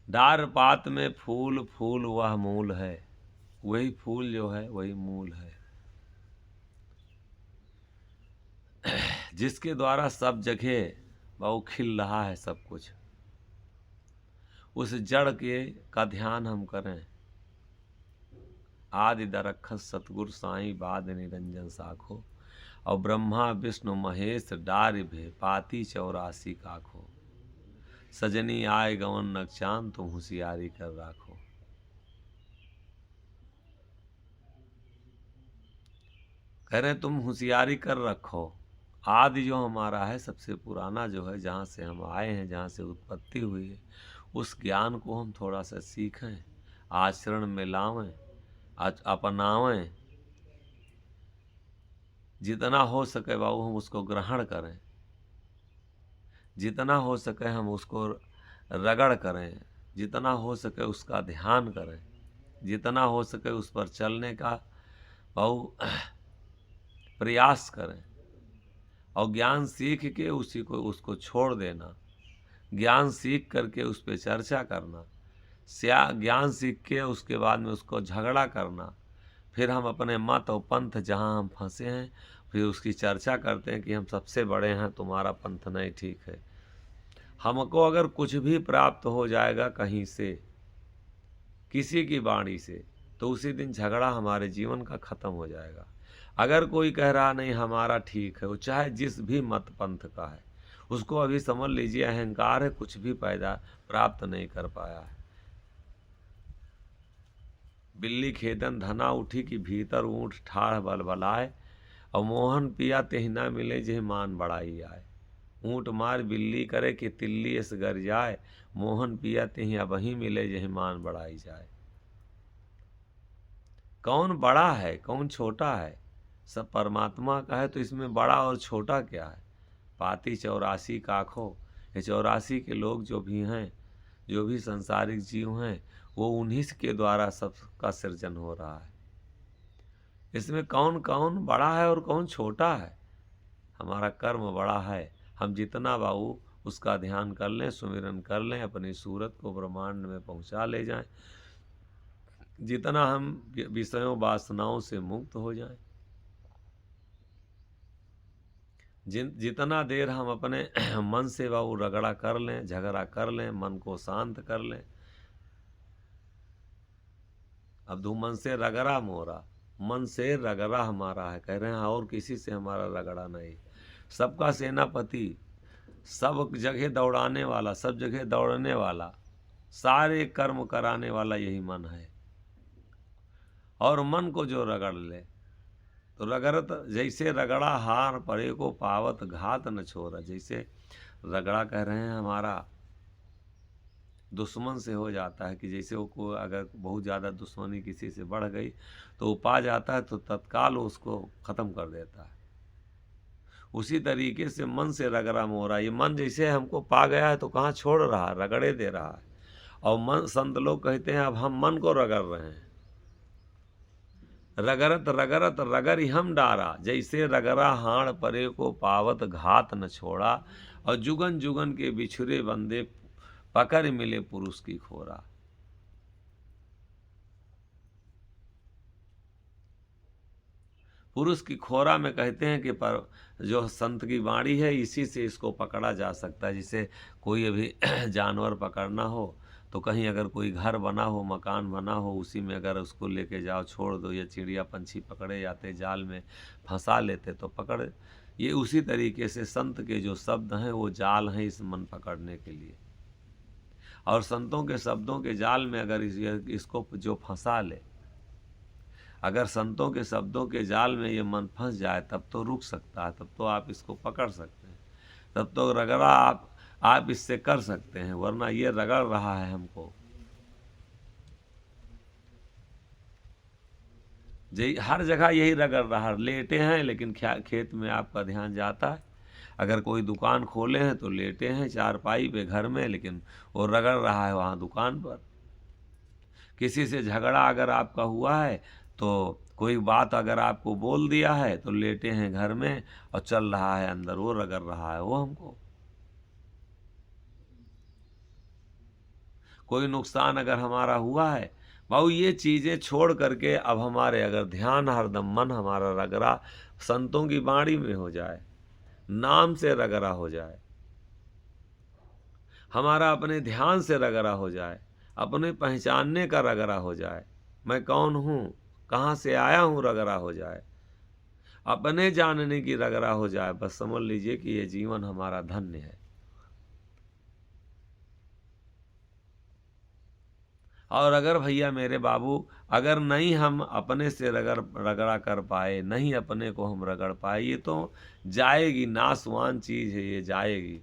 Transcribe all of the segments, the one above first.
डार पात में फूल, फूल वह मूल है। वही फूल जो है वही मूल है, जिसके द्वारा सब जगह वो खिल रहा है सब कुछ। उस जड़ के का ध्यान हम करें। आदि दरखत सतगुरु साईं बाद निरंजन साखो। और ब्रह्मा विष्णु महेश डारि भे पाती 84 काखो। सजनी आए गवन नगचान तुम होशियारी कर राखो। कह रहे तुम होशियारी कर रखो। आदि जो हमारा है, सबसे पुराना जो है, जहाँ से हम आए हैं, जहाँ से उत्पत्ति हुई है, उस ज्ञान को हम थोड़ा सा सीखें, आचरण में लावें, अपनावें। जितना हो सके बाबू हम उसको ग्रहण करें, जितना हो सके हम उसको रगड़ करें, जितना हो सके उसका ध्यान करें, जितना हो सके उस पर चलने का बहु प्रयास करें। और ज्ञान सीख के उसी को उसको छोड़ देना, ज्ञान सीख करके उस पर चर्चा करना, ज्ञान सीख के उसके बाद में उसको झगड़ा करना। फिर हम अपने मत और पंथ जहाँ हम फंसे हैं, फिर उसकी चर्चा करते हैं कि हम सबसे बड़े हैं, तुम्हारा पंथ नहीं ठीक है। हमको अगर कुछ भी प्राप्त हो जाएगा कहीं से, किसी की वाणी से, तो उसी दिन झगड़ा हमारे जीवन का खत्म हो जाएगा। अगर कोई कह रहा नहीं हमारा ठीक है, वो चाहे जिस भी मत पंथ का है, उसको अभी समझ लीजिए अहंकार है, कुछ भी पैदा प्राप्त नहीं कर पाया है। बिल्ली खेदन धना उठी कि भीतर ऊँट ठाढ़ बलबलाए। और मोहन पिया तेहि ना मिले जेहि मान बड़ाई आए। ऊँट मार बिल्ली करे कि तिल्ली इस गर जाए। मोहन पिया तेहि अबही मिले जेहि मान बड़ाई जाए। कौन बड़ा है कौन छोटा है, सब परमात्मा का है, तो इसमें बड़ा और छोटा क्या है। पाती 84 काखो। ये 84 के लोग जो भी हैं, जो भी संसारिक जीव हैं, वो उन्हीं के द्वारा सबका सृजन हो रहा है। इसमें कौन कौन बड़ा है और कौन छोटा है। हमारा कर्म बड़ा है। हम जितना बाबू उसका ध्यान कर लें, सुमिरन कर लें, अपनी सूरत को ब्रह्मांड में पहुंचा ले जाएं, जितना हम विषयों वासनाओं से मुक्त हो जाएं, जितना देर हम अपने मन से बाबू रगड़ा कर लें, झगड़ा कर लें, मन को शांत कर लें। अब दो मन से रगड़ा मोरा, मन से रगड़ा हमारा है, कह रहे हैं, और किसी से हमारा रगड़ा नहीं। सबका सेनापति, सब जगह दौड़ाने वाला, सब जगह दौड़ने वाला, सारे कर्म कराने वाला यही मन है। और मन को जो रगड़ ले, तो रगड़त जैसे रगड़ा हार परे को पावत घात न छोड़ा। जैसे रगड़ा कह रहे हैं हमारा दुश्मन से हो जाता है, कि जैसे वो को अगर बहुत ज़्यादा दुश्मनी किसी से बढ़ गई तो वो पा जाता है, तो तत्काल उसको ख़त्म कर देता है। उसी तरीके से मन से रगड़ा मोरा, ये मन जैसे हमको पा गया है तो कहाँ छोड़ रहा है, रगड़े दे रहा है। और मन, संत लोग कहते हैं अब हम मन को रगड़ रहे हैं। रगरत रगरत रगरि हम डारा, जैसे रगरा हाण परे को पावत घात न छोड़ा। और जुगन जुगन के बिछुरे बंदे पकड़ मिले पुरुष की खोरा। पुरुष की खोरा में कहते हैं कि पर जो संत की वाणी है, इसी से इसको पकड़ा जा सकता है। जैसे कोई अभी जानवर पकड़ना हो, तो कहीं अगर कोई घर बना हो, मकान बना हो, उसी में अगर उसको लेके जाओ, छोड़ दो, या चिड़िया पंछी पकड़े जाते, जाल में फंसा लेते तो पकड़। ये उसी तरीके से संत के जो शब्द हैं वो जाल हैं इस मन पकड़ने के लिए। और संतों के शब्दों के जाल में अगर इसको जो फंसा ले, अगर संतों के शब्दों के जाल में ये मन फंस जाए, तब तो रुक सकता है, तब तो आप इसको पकड़ सकते हैं, तब तो रगड़ा आप इससे कर सकते हैं। वरना ये रगड़ रहा है हमको। हर जगह यही रगड़ रहा है। लेटे हैं लेकिन खेत में आपका ध्यान जाता है। अगर कोई दुकान खोले हैं तो लेटे हैं चारपाई पे घर में, लेकिन वो रगड़ रहा है वहाँ दुकान पर। किसी से झगड़ा अगर आपका हुआ है, तो कोई बात अगर आपको बोल दिया है, तो लेटे हैं घर में और चल रहा है अंदर, वो रगड़ रहा है वो हमको। कोई नुकसान अगर हमारा हुआ है भाऊ, ये चीज़ें छोड़ करके अब हमारे अगर ध्यान हरदम मन हमारा रगड़ा संतों की बाणी में हो जाए, नाम से रगड़ा हो जाए, हमारा अपने ध्यान से रगड़ा हो जाए, अपने पहचानने का रगड़ा हो जाए, मैं कौन हूँ, कहाँ से आया हूँ रगड़ा हो जाए, अपने जानने की रगड़ा हो जाए, बस समझ लीजिए कि ये जीवन हमारा धन्य है। और अगर भैया मेरे बाबू अगर नहीं हम अपने से रगड़ा कर पाए, नहीं अपने को हम रगड़ पाए, ये तो जाएगी, नाशवान चीज़ है, ये जाएगी।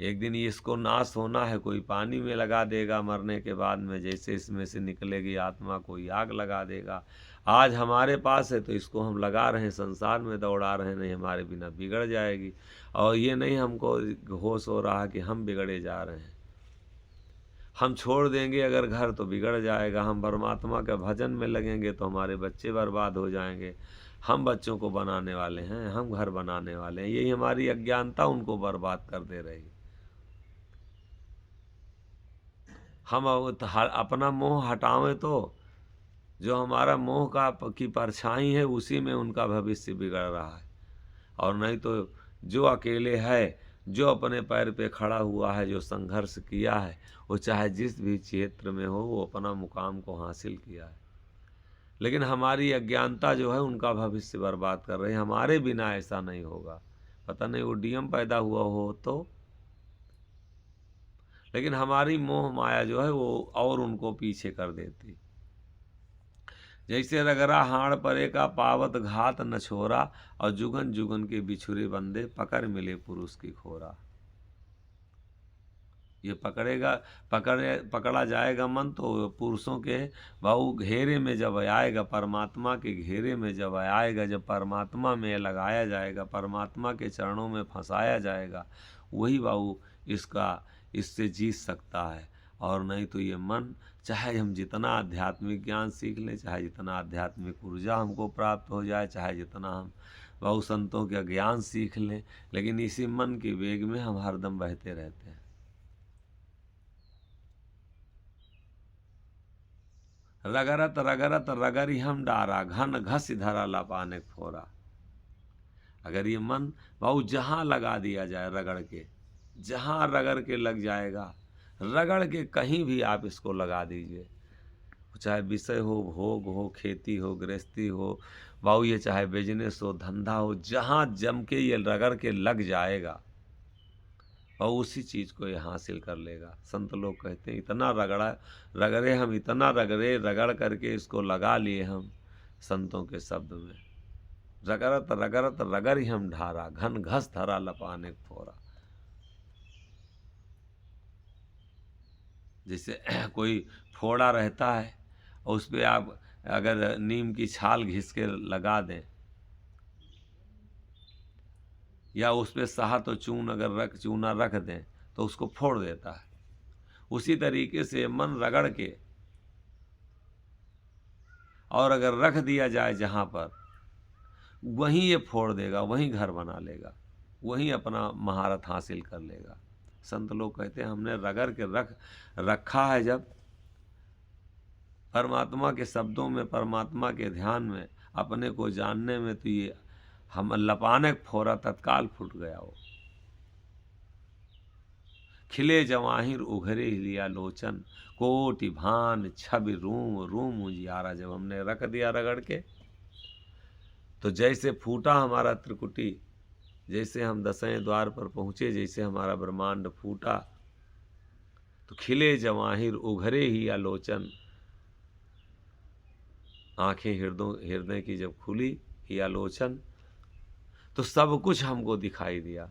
एक दिन ये इसको नाश होना है, कोई पानी में लगा देगा मरने के बाद में, जैसे इसमें से निकलेगी आत्मा, कोई आग लगा देगा। आज हमारे पास है तो इसको हम लगा रहे हैं, संसार में दौड़ा रहे हैं, नहीं हमारे बिना बिगड़ जाएगी। और ये नहीं हमको होश हो रहा कि हम बिगड़े जा रहे हैं। हम छोड़ देंगे अगर घर तो बिगड़ जाएगा, हम परमात्मा के भजन में लगेंगे तो हमारे बच्चे बर्बाद हो जाएंगे। हम बच्चों को बनाने वाले हैं, हम घर बनाने वाले हैं, यही हमारी अज्ञानता उनको बर्बाद कर दे रही। हम अपना मोह हटावें तो जो हमारा मोह की परछाई है उसी में उनका भविष्य बिगड़ रहा है। और नहीं तो जो अकेले है, जो अपने पैर पे खड़ा हुआ है, जो संघर्ष किया है, वो चाहे जिस भी क्षेत्र में हो वो अपना मुकाम को हासिल किया है। लेकिन हमारी अज्ञानता जो है उनका भविष्य बर्बाद कर रही है। हमारे बिना ऐसा नहीं होगा। पता नहीं वो डीएम पैदा हुआ हो तो, लेकिन हमारी मोह माया जो है वो और उनको पीछे कर देती। जैसे रगरा हाड़ परे का पावत घात न छोरा, और जुगन जुगन के बिछुरे बंदे पकड़ मिले पुरुष की खोरा। ये पकड़ा जाएगा मन तो पुरुषों के भाऊ घेरे में जब आएगा, परमात्मा के घेरे में जब आएगा, जब परमात्मा में लगाया जाएगा, परमात्मा के चरणों में फंसाया जाएगा, वही भाऊ इससे जीत सकता है। और नहीं तो ये मन, चाहे हम जितना आध्यात्मिक ज्ञान सीख लें, चाहे जितना आध्यात्मिक ऊर्जा हमको प्राप्त हो जाए, चाहे जितना हम भाऊ संतों का ज्ञान सीख लें, लेकिन इसी मन के वेग में हम हरदम बहते रहते हैं। रगरत रगरत रगरी हम डारा, घन घस धरा लपाने फोरा। अगर ये मन भाऊ जहाँ लगा दिया जाए रगड़ के, जहाँ रगड़ के लग जाएगा, रगड़ के कहीं भी आप इसको लगा दीजिए, चाहे विषय हो, भोग हो, खेती हो, गृहस्थी हो, भाऊ ये चाहे बिजनेस हो, धंधा हो, जहाँ जम के ये रगड़ के लग जाएगा और उसी चीज़ को ये हासिल कर लेगा। संत लोग कहते हैं इतना रगड़े हम, इतना रगड़ करके इसको लगा लिए हम। संतों के शब्द में रगरत रगरत रगड़ ही हम ढारा, घन घस धरा लपाने फोरा। जैसे कोई फोड़ा रहता है और उस पर आप अगर नीम की छाल घिस के लगा दें, या उस पर शहद और चूना रख दें तो उसको फोड़ देता है। उसी तरीके से मन रगड़ के और अगर रख दिया जाए जहाँ पर, वहीं ये फोड़ देगा, वहीं घर बना लेगा, वहीं अपना महारत हासिल कर लेगा। संत लोग कहते हैं हमने रगड़ के रखा है जब परमात्मा के शब्दों में, परमात्मा के ध्यान में, अपने को जानने में, तो ये हम लपाने फोरा तत्काल फूट गया। वो खिले जवाहिर उघरे लिया लोचन, कोटि भान छवि रूम रूम उजियारा। जब हमने रख दिया रगड़ के तो जैसे फूटा हमारा त्रिकुटी, जैसे हम दसवें द्वार पर पहुँचे, जैसे हमारा ब्रह्मांड फूटा, तो खिले जवाहिर उघरे ही आलोचन, आंखें हृदय की जब खुली ही आलोचन, तो सब कुछ हमको दिखाई दिया।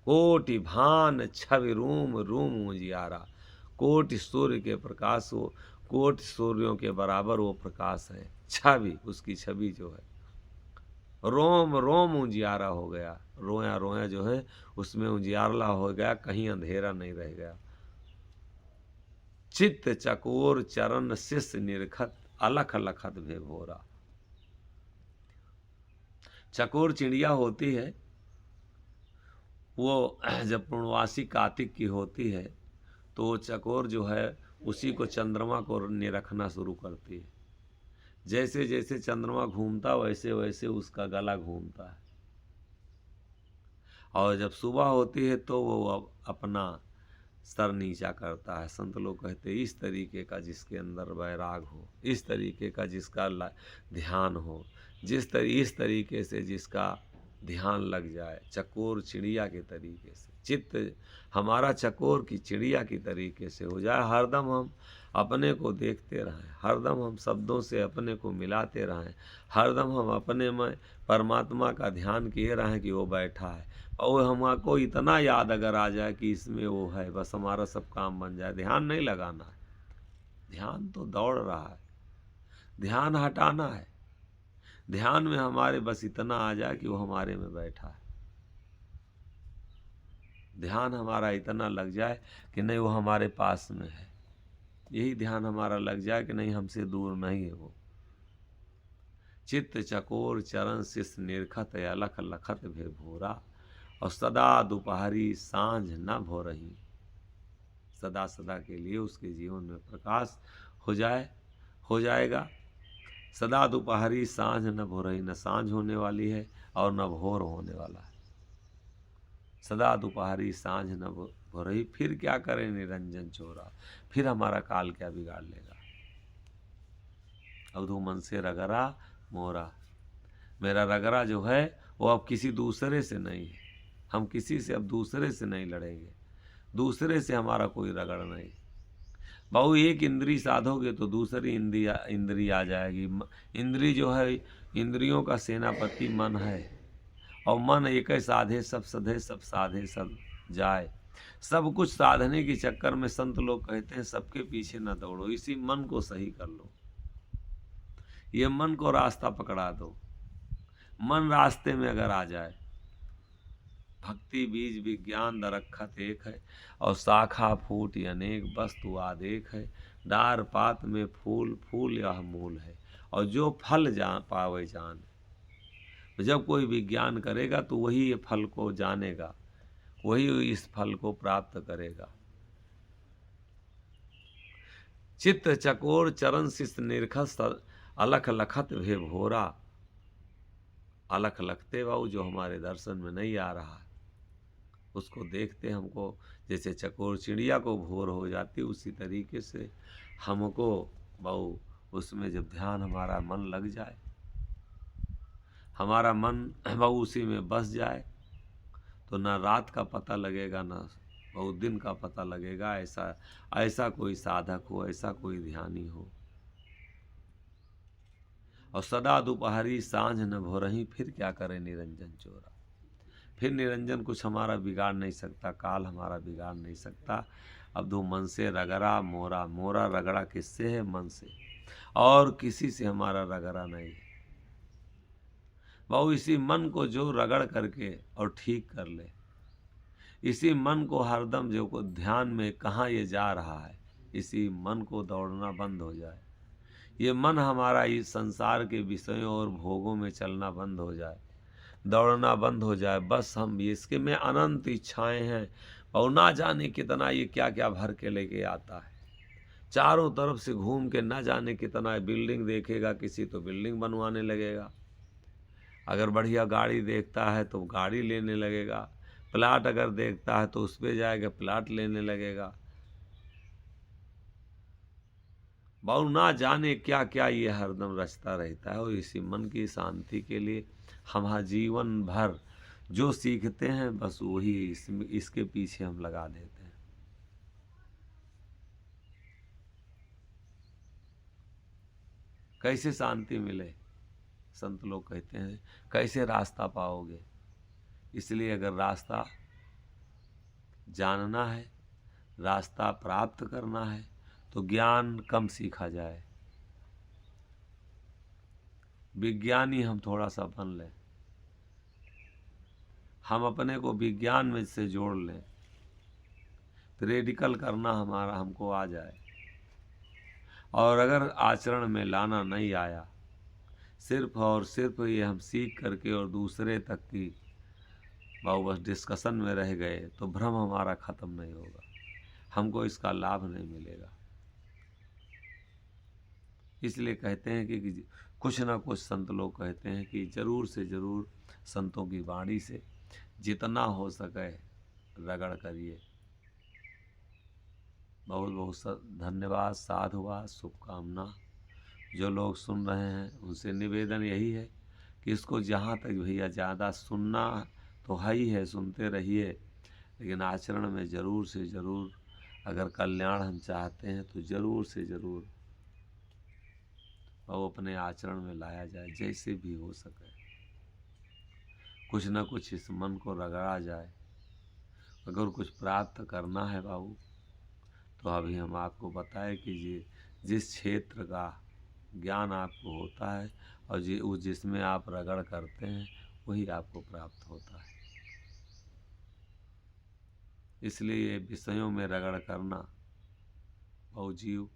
कोटि भान छवि रूम रूम उजियारा। कोटि सूर्य के प्रकाश हो, कोटि सूर्यों के बराबर वो प्रकाश है। छवि, उसकी छवि जो है, रोम रोम उजियारा हो गया, रोया रोया जो है उसमें उजियारला हो गया, कहीं अंधेरा नहीं रह गया। चित्त चकोर चरण शिष्य निरखत, अलख लखत भे भोरा। चकोर चिड़िया होती है, वो जब पूर्णवासी कार्तिक की होती है तो वो चकोर जो है उसी को चंद्रमा को निरखना शुरू करती है। जैसे जैसे चंद्रमा घूमता वैसे वैसे उसका गला घूमता है, और जब सुबह होती है तो वो अब अपना सर नीचा करता है। संत लोग कहते हैं इस तरीके का जिसके अंदर वैराग हो, इस तरीके का जिसका ध्यान हो, इस तरीके से जिसका ध्यान लग जाए, चकोर चिड़िया के तरीके से चित्त हमारा चकोर की चिड़िया की तरीके से हो जाए। हरदम हम अपने को देखते रहें, हरदम हम शब्दों से अपने को मिलाते रहें, हरदम हम अपने में परमात्मा का ध्यान किए रहें कि वो बैठा है, और हमको इतना याद अगर आ जाए कि इसमें वो है, बस हमारा सब काम बन जाए। ध्यान नहीं लगाना है, ध्यान तो दौड़ रहा है, ध्यान हटाना है। ध्यान में हमारे बस इतना आ जाए कि वो हमारे में बैठा है। ध्यान हमारा इतना लग जाए कि नहीं वो हमारे पास में है, यही ध्यान हमारा लग जाए कि नहीं हमसे दूर नहीं है वो। चित्त चकोर चरण शिष निरखत अलख लखत भे भोरा, और सदा दोपहरी सांझ न भो रही। सदा सदा के लिए उसके जीवन में प्रकाश हो जाएगा। सदा दोपहरी सांझ न भो रही, न सांझ होने वाली है और न भोर होने वाला है। सदा दोपहरी सांझ न भो रही, फिर क्या करे निरंजन चोरा, फिर हमारा काल क्या बिगाड़ लेगा। अवधू मन से रगरा मोरा, मेरा रगरा जो है वो अब किसी दूसरे से नहीं है। हम किसी से अब दूसरे से नहीं लड़ेंगे, दूसरे से हमारा कोई रगड़ नहीं। बहु एक इंद्री साधोगे तो दूसरी इंद्री आ जाएगी। इंद्री जो है, इंद्रियों का सेनापति मन है, और मन एक साधे सब सधे, सब साधे सब जाए। सब कुछ साधने के चक्कर में संत लोग कहते हैं सबके पीछे न दौड़ो, इसी मन को सही कर लो, ये मन को रास्ता पकड़ा दो। मन रास्ते में अगर आ जाए, भक्ति बीज विज्ञान दरखत एक है, और शाखा फूट अनेक वस्तु आदेख है। डार पात में फूल, फूल यह मूल है, और जो फल पावे जान। जब कोई विज्ञान करेगा तो वही ये फल को जानेगा, वही इस फल को प्राप्त करेगा। चित्त चकोर चरण शिष निरखत अलख लखत भे भोरा। अलख लखते बाबू जो हमारे दर्शन में नहीं आ रहा, उसको देखते हमको जैसे चकोर चिड़िया को भोर हो जाती, उसी तरीके से हमको बहु उसमें जब ध्यान हमारा मन लग जाए, हमारा मन बहु उसी में बस जाए, तो ना रात का पता लगेगा ना बहुत दिन का पता लगेगा। ऐसा कोई साधक हो, ऐसा कोई ध्यानी हो। और सदा दोपहरी सांझ न भोरही, फिर क्या करे निरंजन चोरा। फिर निरंजन कुछ हमारा बिगाड़ नहीं सकता, काल हमारा बिगाड़ नहीं सकता। अब दो मन से रगड़ा मोरा, मोरा रगड़ा किससे है? मन से, और किसी से हमारा रगड़ा नहीं है। बहु इसी मन को जो रगड़ करके और ठीक कर ले, इसी मन को हरदम जो को ध्यान में कहाँ ये जा रहा है, इसी मन को दौड़ना बंद हो जाए। ये मन हमारा इस संसार के विषयों और भोगों में चलना बंद हो जाए, दौड़ना बंद हो जाए। बस हम इसके में अनंत इच्छाएं हैं, और ना जाने कितना ये क्या क्या भर के लेके आता है। चारों तरफ से घूम के ना जाने कितना बिल्डिंग देखेगा, किसी तो बिल्डिंग बनवाने लगेगा। अगर बढ़िया गाड़ी देखता है तो गाड़ी लेने लगेगा, प्लाट अगर देखता है तो उस पर जाएगा, प्लाट लेने लगेगा। बहु ना जाने क्या क्या ये हरदम रचता रहता है। और इसी मन की शांति के लिए हम जीवन भर जो सीखते हैं बस वही इसके पीछे हम लगा देते हैं। कैसे शांति मिले? संत लोग कहते हैं कैसे रास्ता पाओगे? इसलिए अगर रास्ता जानना है, रास्ता प्राप्त करना है, तो ज्ञान कम सीखा जाए, विज्ञानी हम थोड़ा सा बन लें, हम अपने को विज्ञान में से जोड़ लें, प्रैक्टिकल करना हमारा हमको आ जाए। और अगर आचरण में लाना नहीं आया, सिर्फ और सिर्फ ये हम सीख करके और दूसरे तक की बस डिस्कशन में रह गए, तो भ्रम हमारा ख़त्म नहीं होगा। हमको इसका लाभ नहीं मिलेगा। इसलिए कहते हैं कि कुछ ना कुछ संत लोग कहते हैं कि ज़रूर से ज़रूर संतों की वाणी से जितना हो सके रगड़ करिए। बहुत बहुत धन्यवाद, साधुवाद, शुभकामना। जो लोग सुन रहे हैं उनसे निवेदन यही है कि इसको जहाँ तक भैया ज़्यादा सुनना तो है ही है, सुनते रहिए, लेकिन आचरण में ज़रूर से ज़रूर अगर कल्याण हम चाहते हैं तो ज़रूर से ज़रूर वो अपने आचरण में लाया जाए, जैसे भी हो सके कुछ ना कुछ इस मन को रगड़ा जाए। अगर कुछ प्राप्त करना है बाबू, तो अभी हम आपको बताएं कि जिस क्षेत्र का ज्ञान आपको होता है और जिसमें आप रगड़ करते हैं वही आपको प्राप्त होता है। इसलिए विषयों में रगड़ करना बहुजीव